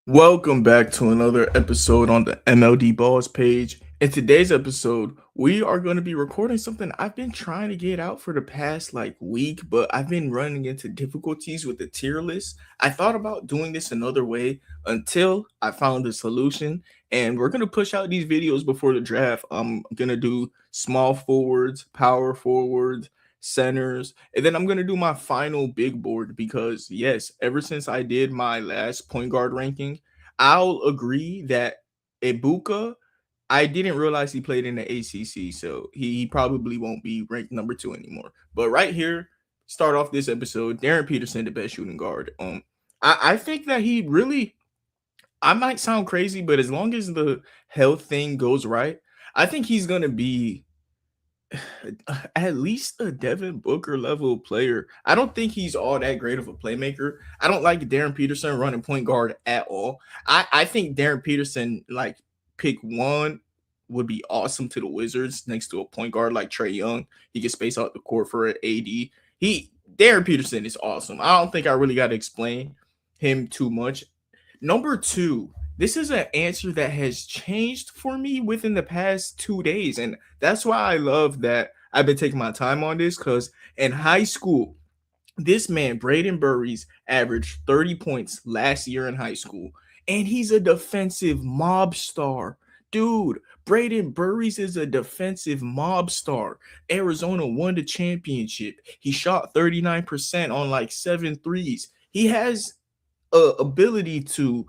Welcome back to another episode on the MLD Balls page. In today's episode, we are going to be recording something I've been trying to get out for the past week, but I've been running into difficulties with the tier list. I thought about doing this another way until I found a solution, and we're going to push out these videos before the draft. I'm going to do small forwards, power forwards, centers, and then I'm gonna do my final big board because yes, ever since I did my last point guard ranking, I'll agree that Ibuka, I didn't realize he played in the ACC, so he probably won't be ranked number two anymore. But right here, start off this episode, Darren Peterson, the best shooting guard. I think that he really, I might sound crazy, but as long as the health thing goes right, I think he's gonna be at least a Devin Booker level player. I don't think he's all that great of a playmaker. I don't like Darren Peterson running point guard at all. I think Darren Peterson, like pick one, would be awesome to the Wizards next to a point guard like Trey Young. He can space out the court for an AD. Darren Peterson is awesome. I don't think I really got to explain him too much. Number two, this is an answer that has changed for me within the past 2 days. And that's why I love that I've been taking my time on this because in high school, this man, Braden Burries, averaged 30 points last year in high school. And he's a defensive mob star. Dude, Braden Burries is a defensive mob star. Arizona won the championship. He shot 39% on like 7 threes. He has a ability to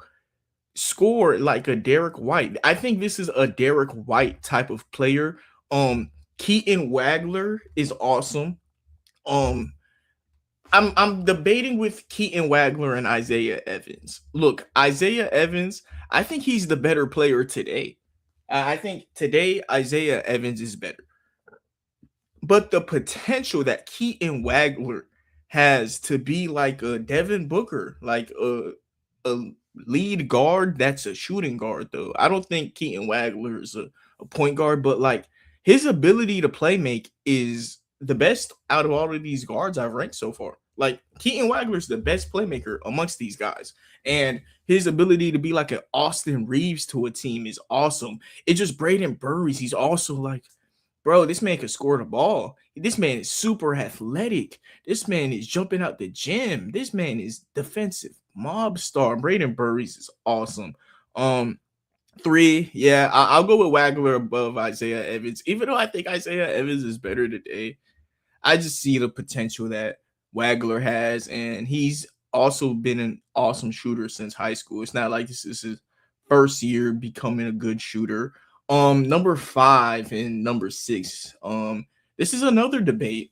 score like a Derek White. I think this is a Derek White type of player. Keaton Wagler is awesome. Um, I'm debating with Keaton Wagler and Isaiah Evans. Look, Isaiah Evans, I think he's the better player today. I think today Isaiah Evans is better. But the potential that Keaton Wagler has to be like a Devin Booker, like a lead guard that's a shooting guard, though. I don't think Keaton Wagler is a point guard, but like his ability to play make is the best out of all of these guards I've ranked so far. Like Keaton Wagler's the best playmaker amongst these guys. And his ability to be like an Austin Reeves to a team is awesome. It's just Braden Burries. He's also like, bro, this man can score the ball. This man is super athletic. This man is jumping out the gym. This man is defensive mob star. Braden Burries is awesome. Three, yeah, I'll go with Wagler above Isaiah Evans. Even though I think Isaiah Evans is better today, I just see the potential that Wagler has, and he's also been an awesome shooter since high school. It's not like this is his first year becoming a good shooter. Number five and number six. This is another debate.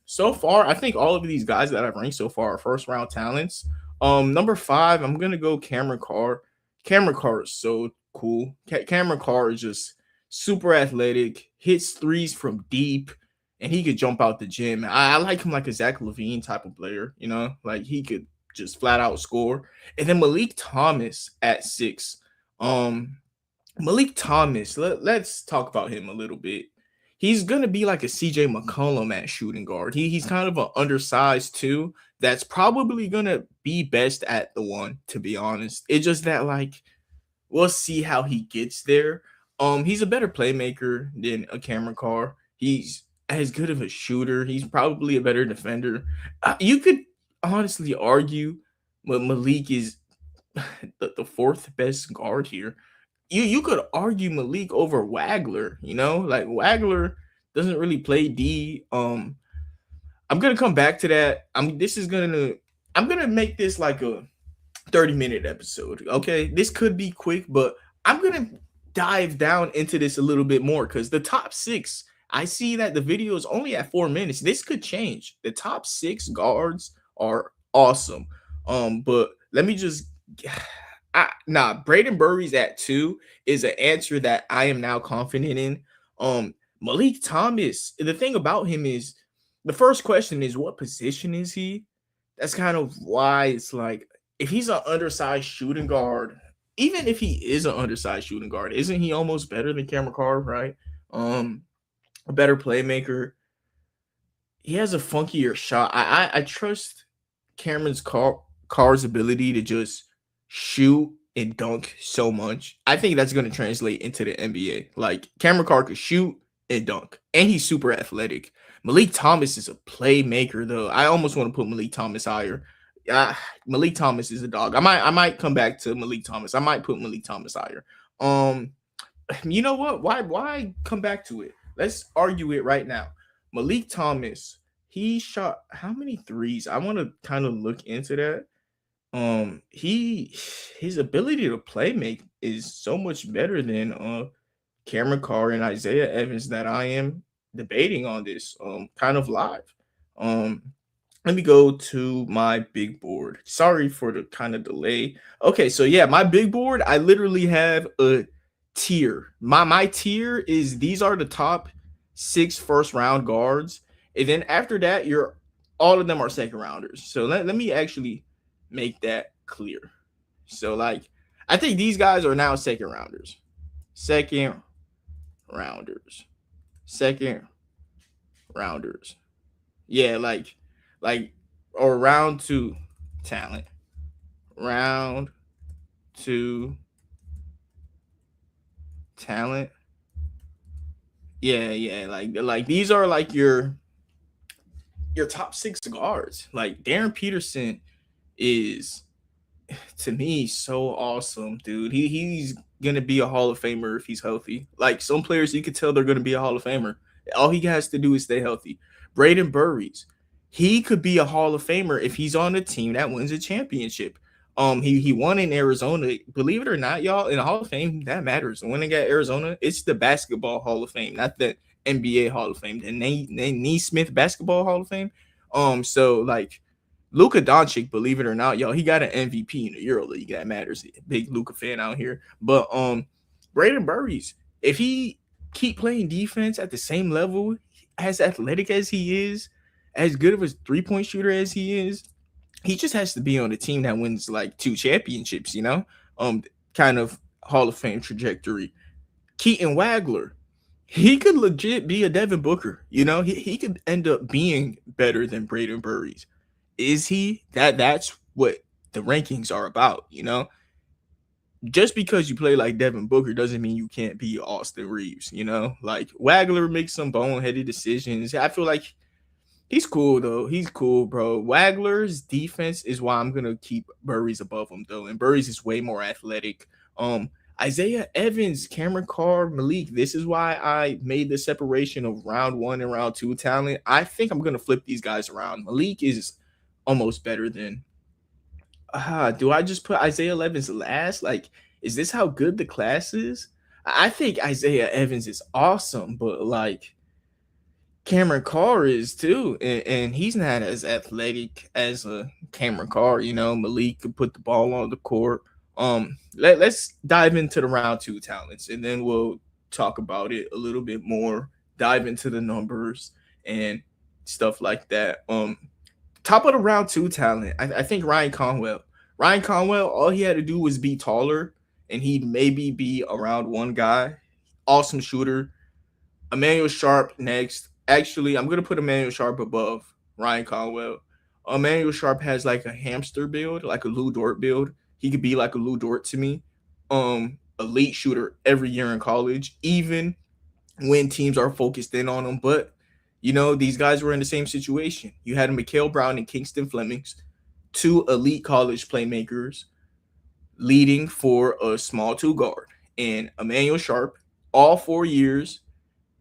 So far, I think all of these guys that I've ranked so far are first round talents. Number five, I'm gonna go Cameron Carr. Cameron Carr is so cool. Cameron Carr is just super athletic, hits threes from deep, and he could jump out the gym. I like him like a Zach LaVine type of player, like he could just flat out score. And then Malik Thomas at six. Um, Malik Thomas, let's talk about him a little bit. He's gonna be like a CJ McCollum at shooting guard. He's kind of an undersized two. That's probably gonna be best at the one, to be honest. It's just that like we'll see how he gets there. He's a better playmaker than a Cameron Carr. He's as good of a shooter. He's probably a better defender. You could honestly argue, but Malik is the fourth best guard here. You could argue Malik over Wagler, like Wagler doesn't really play D. I'm gonna come back to that. I'm gonna make this like a 30-minute episode. Okay. This could be quick, but I'm gonna dive down into this a little bit more because the top six, I see that the video is only at 4 minutes. This could change. The top six guards are awesome. But let me just Braden Burries at two is an answer that I am now confident in. Malik Thomas, the thing about him is the first question is what position is he? That's kind of why it's like if he's an undersized shooting guard, even if he is an undersized shooting guard, isn't he almost better than Cameron Carr, right? A better playmaker. He has a funkier shot. I trust Carr's ability to just shoot and dunk so much. I think that's going to translate into the NBA. Like Cameron Carr could shoot and dunk, and he's super athletic. Malik Thomas is a playmaker, though. I almost want to put Malik Thomas higher. Malik Thomas is a dog. I might come back to Malik Thomas. I might put Malik Thomas higher. Um, you know what? Why come back to it? Let's argue it right now. Malik Thomas, he shot how many threes? I want to kind of look into that. He his ability to play make is so much better than Cameron Carr and Isaiah Evans that I am debating on this kind of live. Um Let me go to my big board. Sorry for the kind of delay. Okay, so yeah, my big board, I literally have a tier. My tier is these are the top 6 first round guards. And then after that, you're all of them are second rounders. So let me actually make that clear. So like I think these guys are now second rounders. Second rounders. Second rounders. Yeah, like or round 2 talent. Round 2 talent. Yeah, like these are like your top 6 guards. Like Darren Peterson is to me so awesome, dude. He's gonna be a Hall of Famer if he's healthy. Like some players, you could tell they're gonna be a Hall of Famer. All he has to do is stay healthy. Braden Burries, he could be a Hall of Famer if he's on a team that wins a championship. He won in Arizona. Believe it or not, y'all, in the Hall of Fame, that matters. Winning at Arizona, it's the basketball Hall of Fame, not the NBA Hall of Fame, the Naismith Basketball Hall of Fame. So like Luka Doncic, believe it or not, y'all, he got an MVP in the EuroLeague. That matters. Big Luka fan out here. But Braden Burries, if he keep playing defense at the same level, as athletic as he is, as good of a 3-point shooter as he is, he just has to be on a team that wins like 2 championships, you know? Kind of Hall of Fame trajectory. Keaton Wagler, he could legit be a Devin Booker, you know? He could end up being better than Braden Burries. Is he? That's what the rankings are about, you know? Just because you play like Devin Booker doesn't mean you can't be Austin Reeves, you know? Like Wagler makes some boneheaded decisions. I feel like he's cool though. He's cool, bro. Wagler's defense is why I'm gonna keep Burries above him though, and Burries is way more athletic. Isaiah Evans, Cameron Carr, Malik. This is why I made the separation of round 1 and round 2 talent. I think I'm gonna flip these guys around. Malik is almost better than. Do I just put Isaiah Evans last? Like, is this how good the class is? I think Isaiah Evans is awesome, but like Cameron Carr is too, and he's not as athletic as a Cameron Carr. You know, Malik could put the ball on the court. Let's dive into the round 2 talents, and then we'll talk about it a little bit more. Dive into the numbers and stuff like that. Top of the round 2 talent, I think Ryan Conwell. Ryan Conwell, all he had to do was be taller, and he'd maybe be a round 1 guy. Awesome shooter. Emmanuel Sharp next. Actually, I'm gonna put Emmanuel Sharp above Ryan Conwell. Emmanuel Sharp has like a hamster build, like a Lou Dort build. He could be like a Lou Dort to me. Elite shooter every year in college, even when teams are focused in on him. But you know, these guys were in the same situation. You had Mikal Brown and Kingston Flemings, 2 elite college playmakers leading for a small 2 guard. And Emmanuel Sharp, all 4 years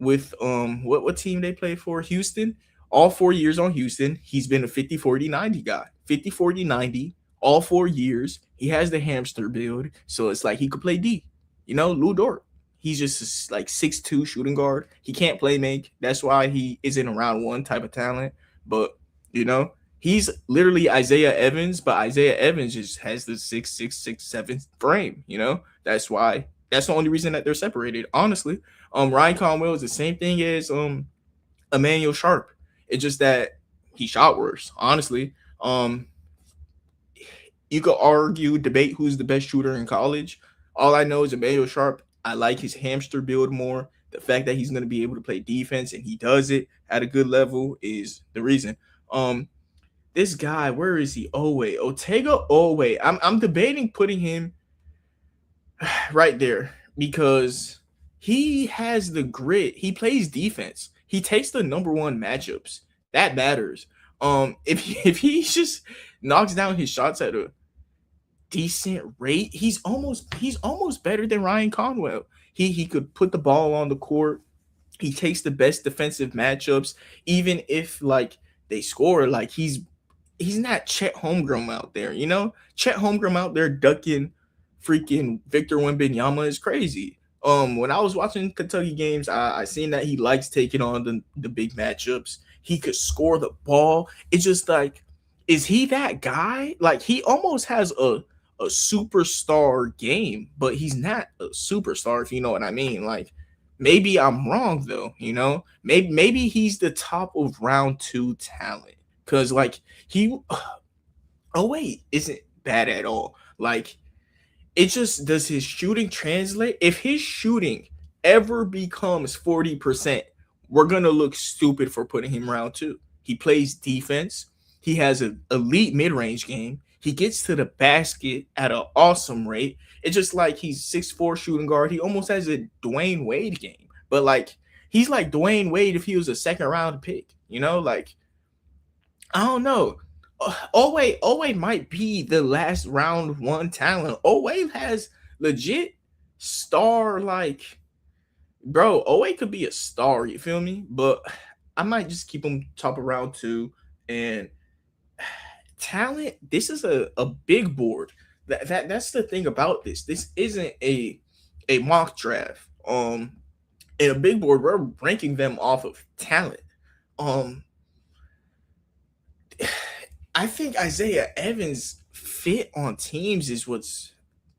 with what team they play for? Houston. All 4 years on Houston, he's been a 50-40-90 guy. 50-40-90 all 4 years. He has the hamster build, so it's like he could play D. You know, Lou Dort. He's just like 6'2" shooting guard. He can't play make. That's why he isn't a round 1 type of talent. But, you know, he's literally Isaiah Evans, but Isaiah Evans just has the 6'6", 6'7" frame, you know? That's why. That's the only reason that they're separated, honestly. Ryan Conwell is the same thing as Emmanuel Sharp. It's just that he shot worse, honestly. You could argue, debate who's the best shooter in college. All I know is Emmanuel Sharp. I like his hamster build more. The fact that he's going to be able to play defense and he does it at a good level is the reason. This guy, where is he? Otega Oweh. I'm debating putting him right there because he has the grit. He plays defense. He takes the number one matchups. That matters. If he just knocks down his shots at a decent rate, he's almost better than Ryan Conwell. He could put the ball on the court. He takes the best defensive matchups, even if like they score. Like he's not Chet Holmgren out there, you know? Chet Holmgren out there ducking freaking Victor Wembanyama is crazy. When I was watching Kentucky games, I seen that he likes taking on the big matchups. He could score the ball. It's just like, is he that guy? Like he almost has a superstar game, but he's not a superstar, if you know what I mean. Like maybe I'm wrong though, you know? Maybe he's the top of round two talent. Cause like he oh wait, isn't bad at all. Like it just does his shooting translate? If his shooting ever becomes 40%, we're gonna look stupid for putting him round two. He plays defense. He has an elite mid-range game. He gets to the basket at an awesome rate. It's just like he's 6'4" shooting guard. He almost has a Dwayne Wade game. But like he's like Dwayne Wade if he was a second round pick, you know? Like I don't know. Owe might be the last round one talent. Owe has legit star like bro. Owe could be a star. You feel me? But I might just keep him top of round two. And talent. This is a big board. That's the thing about this. This isn't a mock draft. In a big board, we're ranking them off of talent. Um, I think Isaiah Evans fit on teams is what's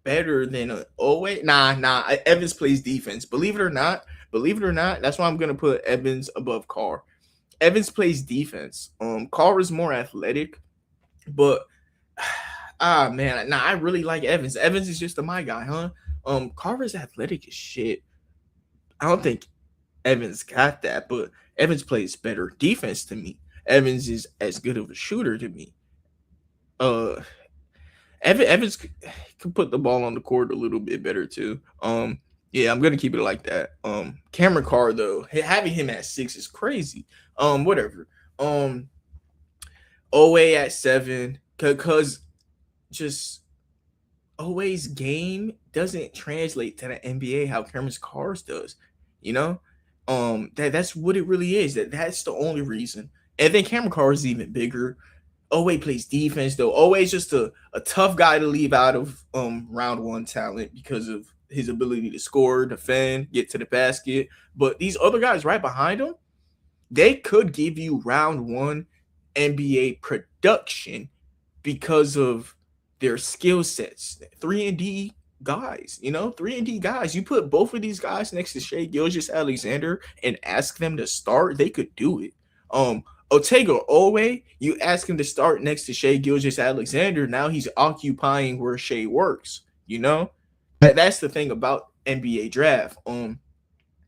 better than a oh wait nah Evans plays defense. Believe it or not, that's why I'm gonna put Evans above Carr. Evans plays defense. Carr is more athletic, but man, nah, I really like Evans. Evans is just a my guy, huh? Carr is athletic as shit. I don't think Evans got that, but Evans plays better defense to me. Evans is as good of a shooter to me. Uh, Evans can put the ball on the court a little bit better too. Yeah, I'm gonna keep it like that. Cameron Carr though, having him at 6 is crazy. Whatever. Owe at 7, cause just Owe's game doesn't translate to the NBA how Cameron Carr's does. You know, that's what it really is. That's the only reason. And then Cameron Carr is even bigger. Owe plays defense though. Owe's just a tough guy to leave out of round one talent because of his ability to score, defend, get to the basket. But these other guys right behind him, they could give you round one NBA production because of their skill sets. 3 and D guys, you know, 3 and D guys. You put both of these guys next to Shai Gilgeous-Alexander and ask them to start, they could do it. Otega Owe, you ask him to start next to Shai Gilgeous-Alexander, now he's occupying where Shai works, you know? That's the thing about NBA draft.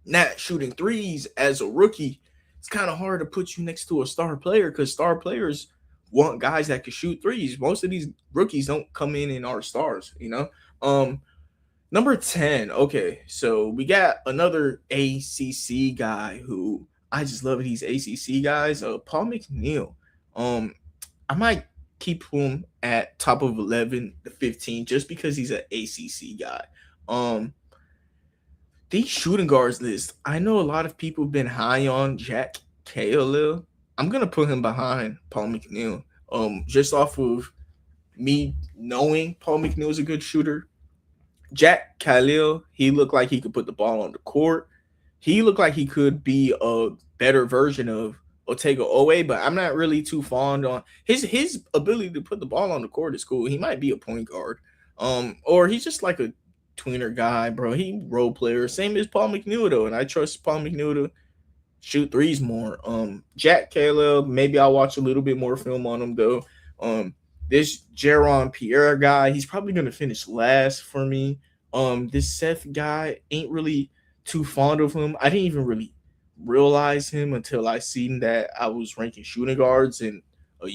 Not shooting threes as a rookie, it's kind of hard to put you next to a star player because star players want guys that can shoot threes. Most of these rookies don't come in and are stars, you know? Number 10. Okay, so we got another ACC guy who I just love these ACC guys. Paul McNeil. I might keep him at top of 11 to 15 just because he's an ACC guy. These shooting guards list, I know a lot of people have been high on Jack Khalil. I'm gonna put him behind Paul McNeil. Just off of me knowing Paul McNeil is a good shooter. Jack Khalil, he looked like he could put the ball on the court. He looked like he could be a better version of Otega Owe, but I'm not really too fond on his ability to put the ball on the court is cool. He might be a point guard. Or he's just like a tweener guy, bro. He role player, same as Paul McNeil though, and I trust Paul McNeil to shoot threes more. Jack Caleb, maybe I'll watch a little bit more film on him though. This Jaron Pierre guy, he's probably gonna finish last for me. This Seth guy ain't really too fond of him. I didn't even really realize him until I seen that I was ranking shooting guards and a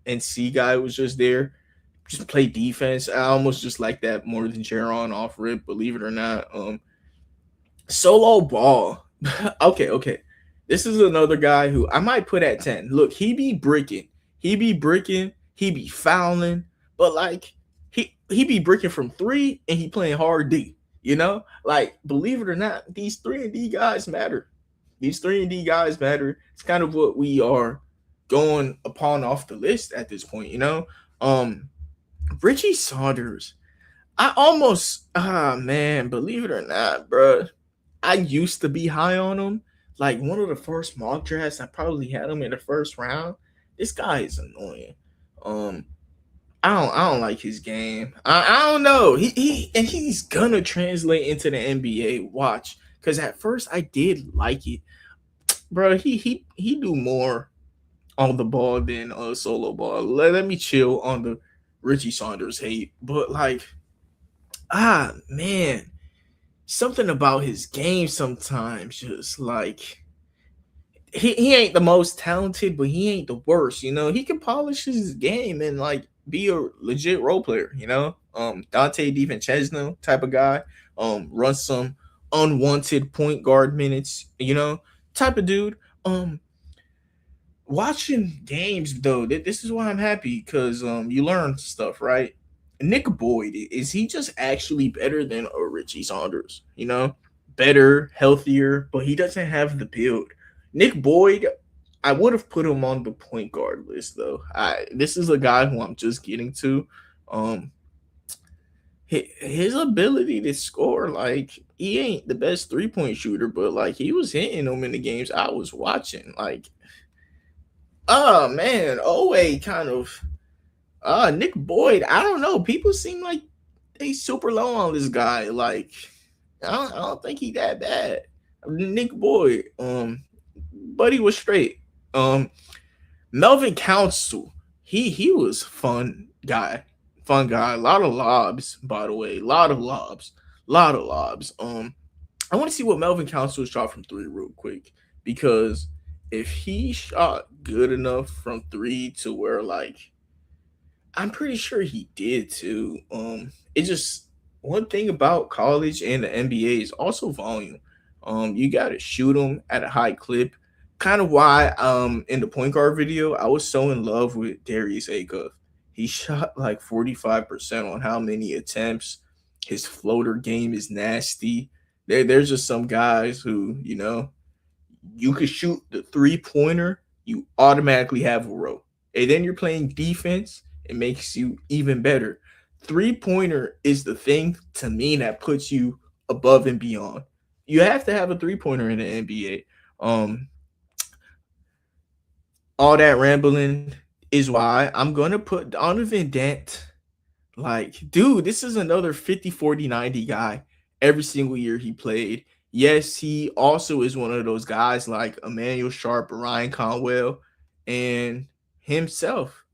NC guy was just there. just play defense. I almost just like that more than Jaron off rip, believe it or not. Solo ball. Okay. This is another guy who I might put at 10. Look, he be fouling, but like he be bricking from three and he playing hard D. You know? Like, believe it or not, these 3 and D guys matter. These 3 and D guys matter. It's kind of what we are going upon off the list at this point, you know? Um Richie Saunders. I almost man, believe it or not, bro. I used to be high on him. Like one of the first mock drafts, I probably had him in the first round. This guy is annoying. Um, I don't like his game. I don't know. He's gonna translate into the NBA. Watch, because at first I did like it, bro. He do more on the ball than solo ball. Let me chill on the Richie Saunders hate, but like man, something about his game sometimes just like he ain't the most talented, but he ain't the worst. You know, he can polish his game and like be a legit role player. You know, Dante DiVincenzo type of guy. Run some unwanted point guard minutes. You know, type of dude. Watching games though, this is why I'm happy because you learn stuff, right? Nick Boyd, is he just actually better than a Richie Saunders? You know, better, healthier, but he doesn't have the build. Nick Boyd, I would have put him on the point guard list though. This is a guy who I'm just getting to. Um, his ability to score, like he ain't the best 3 point shooter, but like he was hitting them in the games I was watching. Like, oh man, Owe kind of Nick Boyd, I don't know. People seem like they super low on this guy. Like, I don't think he that bad. Nick Boyd, Buddy was straight. Um, Melvin Council, he was fun guy. A lot of lobs, by the way, lot of lobs. I want to see what Melvin Council shot from three real quick because if he shot good enough from three to where like I'm pretty sure he did too. It just one thing about college and the NBA is also volume. You got to shoot them at a high clip. Kind of why in the point guard video I was so in love with Darius Acuff. He shot like 45% on how many attempts. His floater game is nasty. There's just some guys who you could shoot the 3 pointer, you automatically have a row. And then you're playing defense, it makes you even better. 3 pointer is the thing to me that puts you above and beyond. You have to have a 3 pointer in the NBA. All that rambling is why I'm gonna put Donovan Dent. Like, dude, this is another 50, 40, 90 guy every single year he played. Yes, he also is one of those guys like Emmanuel Sharp, Ryan Conwell, and himself,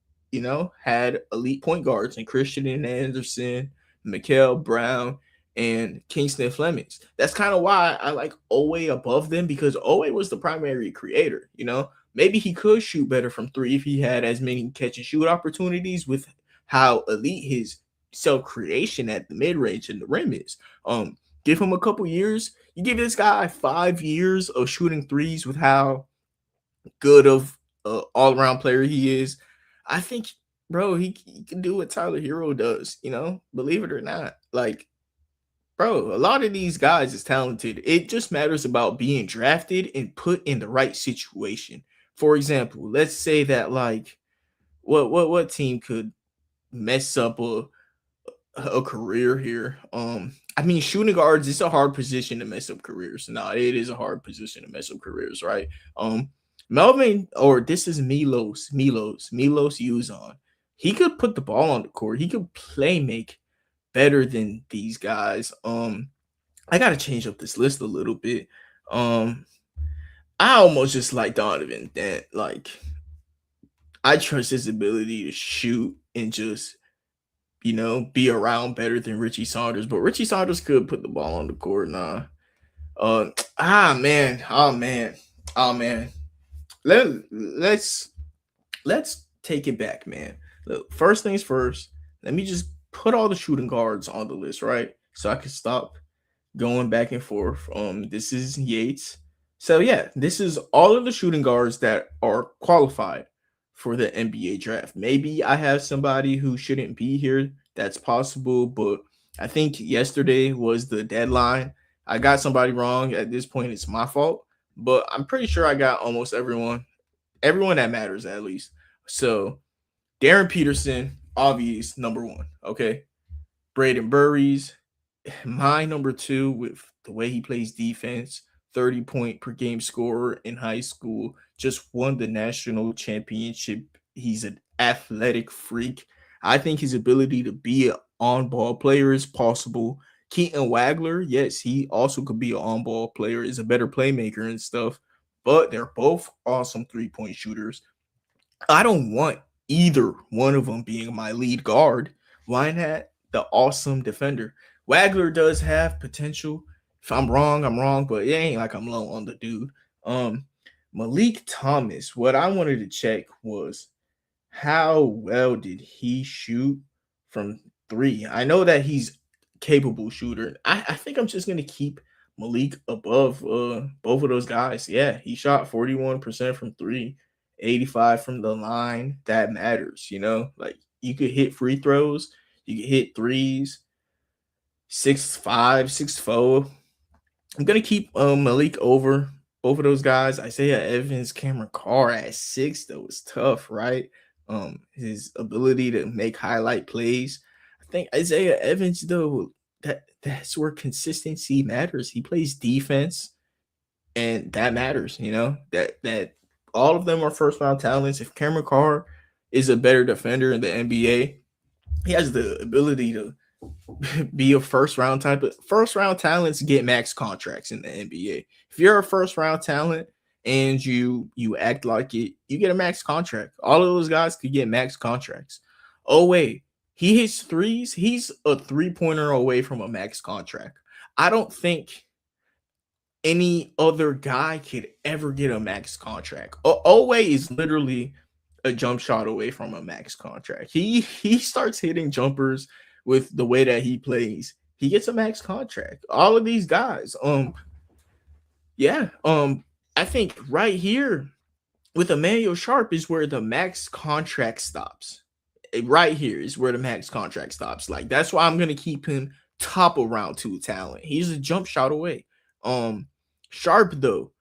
had elite point guards and Christian Anderson, Mikael Brown, and Kingston Flemings. That's kind of why I like Owe above them because Owe was the primary creator. Maybe he could shoot better from three if he had as many catch and shoot opportunities with how elite his self creation at the mid range and the rim is. Give him a couple years. You give this guy 5 years of shooting threes with how good of all around player he is. I think, bro, he can do what Tyler Hero does. Believe it or not. Like, bro, a lot of these guys is talented. It just matters about being drafted and put in the right situation. For example, let's say that like what team could mess up a career here? I mean, shooting guards, it's a hard position to mess up careers. No, it is a hard position to mess up careers, right? Melvin, or this is Milos Uzon. He could put the ball on the court. He could play make better than these guys. I gotta change up this list a little bit. I almost just like Donovan Dent. Like, I trust his ability to shoot and just be around better than Richie Saunders. But Richie Saunders could put the ball on the court. Nah. Man. Oh man. Oh man. Let's take it back, man. Look, first things first. let me just put all the shooting guards on the list, right? So I can stop going back and forth. This is Yates. So yeah, this is all of the shooting guards that are qualified for the NBA draft. Maybe I have somebody who shouldn't be here. That's possible, but I think yesterday was the deadline. I got somebody wrong. At this point, it's my fault. But I'm pretty sure I got almost everyone that matters at least. So Darren Peterson, obvious number one. Okay. Braden Burries, my number two with the way he plays defense, 30-point per game scorer in high school, just won the national championship. He's an athletic freak. I think his ability to be an on ball player is possible. Keaton Wagler, yes, he also could be an on ball player, is a better playmaker and stuff, but they're both awesome 3-point shooters. I don't want either one of them being my lead guard. Why not the awesome defender? Wagler does have potential. If I'm wrong, I'm wrong, but it ain't like I'm low on the dude. Um, Malik Thomas. What I wanted to check was how well did he shoot from three? I know that he's capable shooter. I think I'm just gonna keep Malik above both of those guys. Yeah, he shot 41% from three, 85 from the line. That matters, you know. Like you could hit free throws, you could hit threes, 6'5", 6'4". I'm gonna keep Malik over those guys. Isaiah Evans, Cameron Carr at 6, that was tough, right? His ability to make highlight plays. I think Isaiah Evans, though, that's where consistency matters. He plays defense, and that matters, you know, that all of them are first round talents. If Cameron Carr is a better defender in the NBA, he has the ability to be a first round talents get max contracts in the NBA. If you're a first round talent and you act like it, you get a max contract. All of those guys could get max contracts. Oh wait, he hits threes. He's a 3-pointer away from a max contract. I don't think any other guy could ever get a max contract. Owe is literally a jump shot away from a max contract. He starts hitting jumpers with the way that he plays. He gets a max contract. All of these guys. Yeah. I think right here with Emmanuel Sharp is where the max contract stops. Right here is where the max contract stops. Like that's why I'm gonna keep him top of round 2 talent. He's a jump shot away. Sharp though,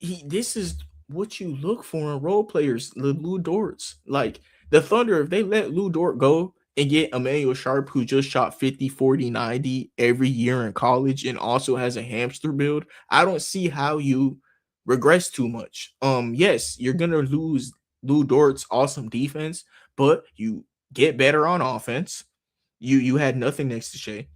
this is what you look for in role players, the Lou Dorts. Like the Thunder, if they let Lou Dort go and get Emmanuel Sharp, who just shot 50, 40, 90 every year in college and also has a hamster build, I don't see how you regress too much. Yes, you're gonna lose Lou Dort's awesome defense, but you get better on offense. You had nothing next to Shea.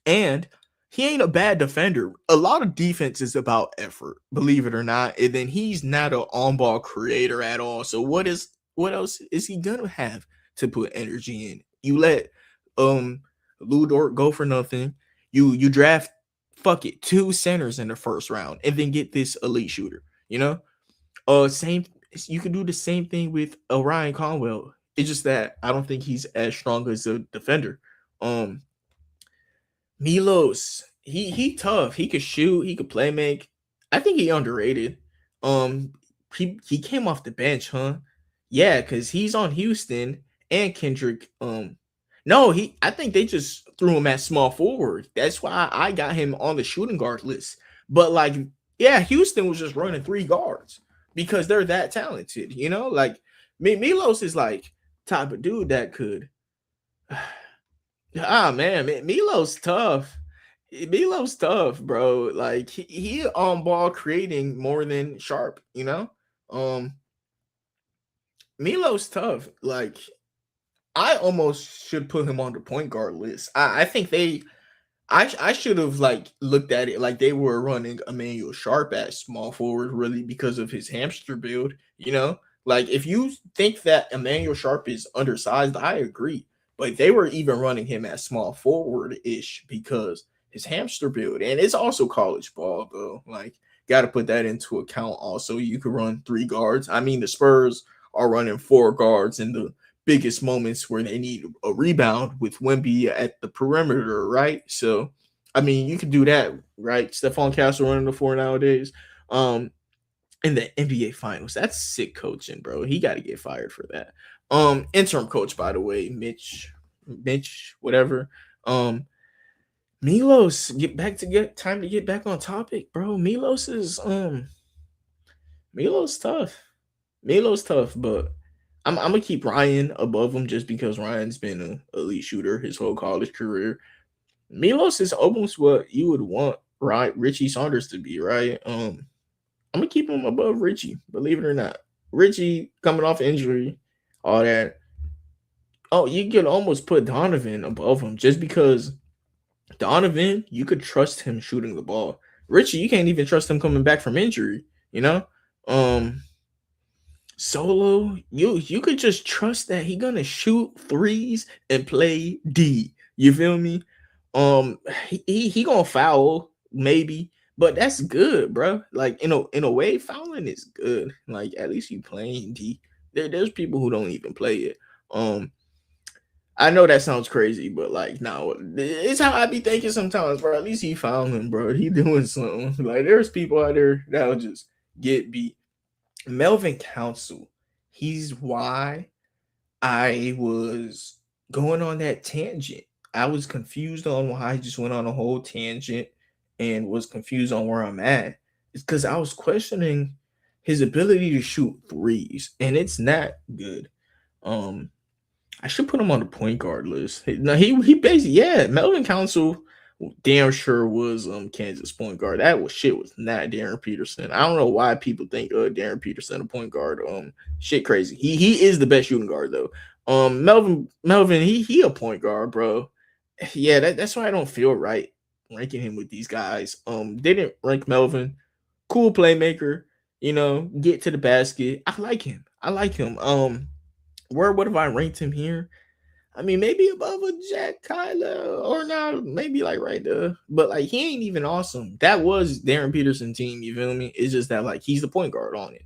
And he ain't a bad defender. A lot of defense is about effort, believe it or not. And then he's not an on-ball creator at all. So what else is he gonna have to put energy in? You let Lou Dort go for nothing. You draft fuck it 2 centers in the first round and then get this elite shooter. You know, same. You can do the same thing with Ryan Conwell. It's just that I don't think he's as strong as a defender. Milos, he tough. He could shoot. He could play make. I think he underrated. He came off the bench, huh? Yeah, because he's on Houston and Kendrick. No, I think they just threw him at small forward. That's why I got him on the shooting guard list. But like, yeah, Houston was just running 3 guards because they're that talented. You know, like Milos is like type of dude that could. Ah man, Milo's tough. Milo's tough, bro. Like he on ball creating more than Sharp, you know? Um Milo's tough. Like I almost should put him on the point guard list. I think I should have like looked at it like they were running Emmanuel Sharp at small forward really because of his hamster build, you know? Like if you think that Emmanuel Sharp is undersized, I agree. But they were even running him at small forward-ish because his hamster build. And it's also college ball, though. Like, got to put that into account also. You could run 3 guards. I mean, the Spurs are running 4 guards, and the biggest moments where they need a rebound with Wemby at the perimeter, right? So, I mean, you could do that, right? Stephon Castle running the floor nowadays. In the NBA Finals, that's sick coaching, bro. He got to get fired for that. Interim coach, by the way, Mitch, whatever. Milos, get time to get back on topic, bro. Milos tough. Milo's tough, but I'm gonna keep Ryan above him just because Ryan's been an elite shooter his whole college career. Milos is almost what you would want, right? Richie Saunders to be, right? I'm gonna keep him above Richie, believe it or not. Richie coming off injury, all that. Oh, you could almost put Donovan above him just because Donovan, you could trust him shooting the ball. Richie, you can't even trust him coming back from injury, you know? Um Solo, you could just trust that he gonna shoot threes and play D. You feel me? He gonna foul maybe, but that's good, bro. Like in a way, fouling is good. Like at least you playing D. There's people who don't even play it. Um, I know that sounds crazy, but like no, it's how I be thinking sometimes, bro. At least he fouling, bro. He doing something. Like there's people out there that'll just get beat. Melvin Council, he's why I was going on that tangent. I was confused on why I just went on a whole tangent and was confused on where I'm at. It's because I was questioning his ability to shoot threes, and it's not good. Um, I should put him on the point guard list. No, he basically Melvin Council damn sure was Kansas point guard. That was shit was not Darren Peterson. I don't know why people think Darren Peterson a point guard. Shit crazy. He is the best shooting guard though. Melvin he a point guard, bro. Yeah, that's why I don't feel right ranking him with these guys. Didn't rank Melvin. Cool playmaker, get to the basket. I like him. Where would have I ranked him here? I mean, maybe above a Jack Kyler or not, maybe like right there. But like he ain't even awesome. That was Darren Peterson team, you feel me? It's just that like he's the point guard on it.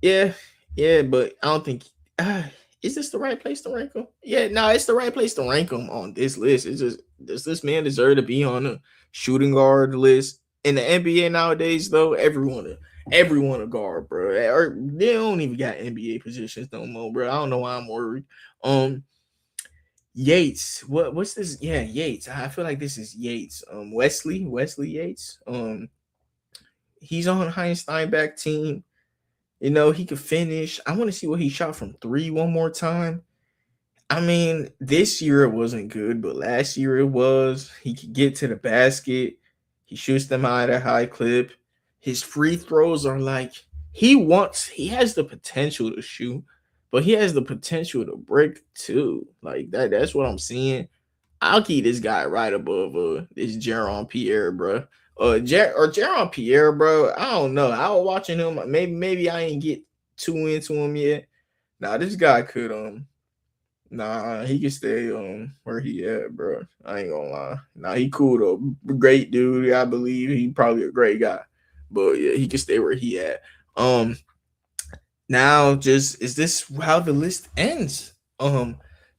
Yeah, but I don't think is this the right place to rank him? Yeah, no, it's the right place to rank him on this list. It's just does this man deserve to be on a shooting guard list? In the NBA nowadays, though, everyone a guard, bro. Or they don't even got NBA positions no more, bro. I don't know why I'm worried. Yates. What's this? Yeah, Yates. I feel like this is Yates. Wesley Yates. He's on Heinz Steinbach team. He could finish. I want to see what he shot from three one more time. I mean, this year it wasn't good, but last year it was. He could get to the basket. He shoots them out at a high clip. His free throws are like he has the potential to shoot, but he has the potential to break too. Like that's what I'm seeing. I'll keep this guy right above this Jaron Pierre, bro. Jaron Pierre, bro. I don't know. I was watching him. Maybe I ain't get too into him yet. Nah, this guy could Nah, he can stay where he at, bro. I ain't gonna lie. Nah, he cool though. Great dude. I believe he probably a great guy. But yeah, he can stay where he at. Now just is this how the list ends?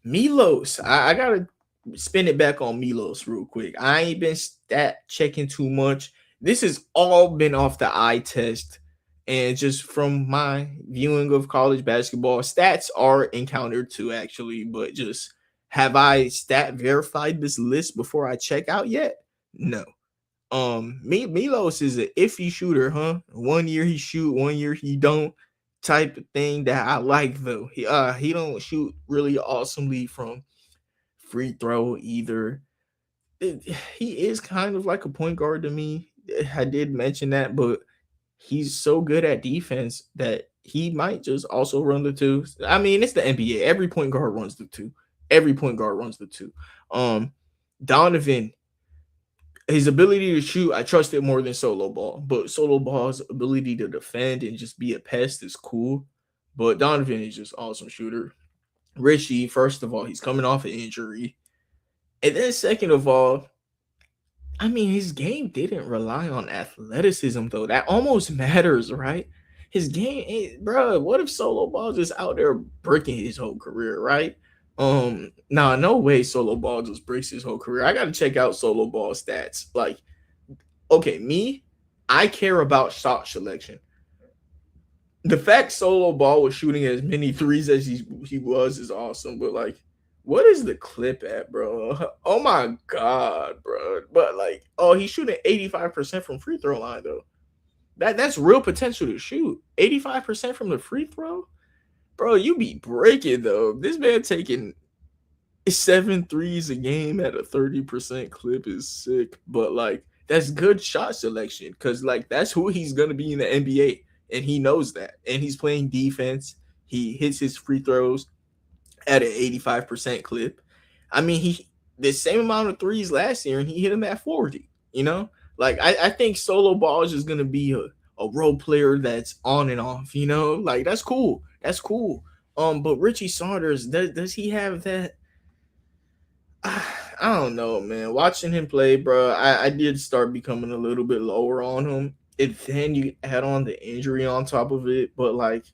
Milos. I gotta spin it back on Milos real quick. I ain't been stat checking too much. This has all been off the eye test and just from my viewing of college basketball. Stats are encountered too, actually, but just have I stat verified this list before I check out yet? No. Milos is an iffy shooter, huh? 1 year he shoot, 1 year he don't type of thing that I like though. He don't shoot really awesomely from free throw either. He is kind of like a point guard to me. I did mention that, but he's so good at defense that he might just also run the two. I mean, it's the NBA. Every point guard runs the two. Every point guard runs the two. Donovan, his ability to shoot, I trust it more than Solo Ball. But Solo Ball's ability to defend and just be a pest is cool. But Donovan is just awesome shooter. Richie, first of all, he's coming off an injury. And then second of all, I mean, his game didn't rely on athleticism, though. That almost matters, right? his game, bro. What if Solo Ball just out there breaking his whole career, right? Nah, no way Solo Ball just breaks his whole career. I gotta check out Solo Ball stats. Like, okay, me, I care about shot selection. The fact Solo Ball was shooting as many threes as he was is awesome, but like, what is the clip at, bro? Oh my god, bro. But like, oh, he's shooting 85% from free throw line though. That's real potential to shoot. 85% from the free throw? Bro, you be breaking though. This man taking 7 threes a game at a 30% clip is sick. But like, that's good shot selection because like that's who he's gonna be in the NBA. And he knows that. And he's playing defense. He hits his free throws at an 85% clip. I mean, he the same amount of threes last year, and he hit them at 40. You know, like I think Solo Ball is just gonna be a role player that's on and off. You know, like that's cool. That's cool. But Richie Saunders, does he have that? I don't know, man. Watching him play, bro, I did start becoming a little bit lower on him. And then you add on the injury on top of it, but like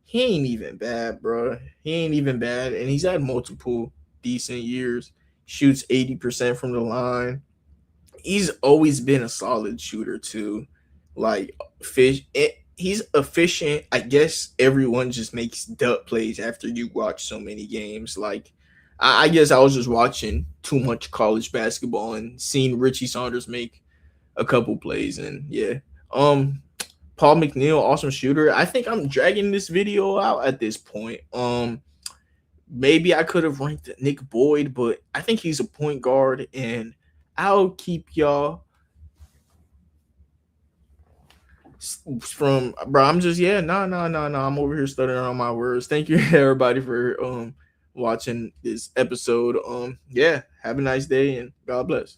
he ain't even bad, bro. He ain't even bad, and he's had multiple decent years. Shoots 80% from the line. He's always been a solid shooter too. Like he's efficient. I guess everyone just makes duck plays after you watch so many games. Like I guess I was just watching too much college basketball and seeing Richie Saunders make a couple plays, and yeah. Um, Paul McNeil, awesome shooter. I think I'm dragging this video out at this point. Maybe I could have ranked Nick Boyd, but I think he's a point guard, and I'll keep y'all from bro. I'm just no. I'm over here stuttering on my words. Thank you everybody for watching this episode. Yeah, have a nice day and God bless.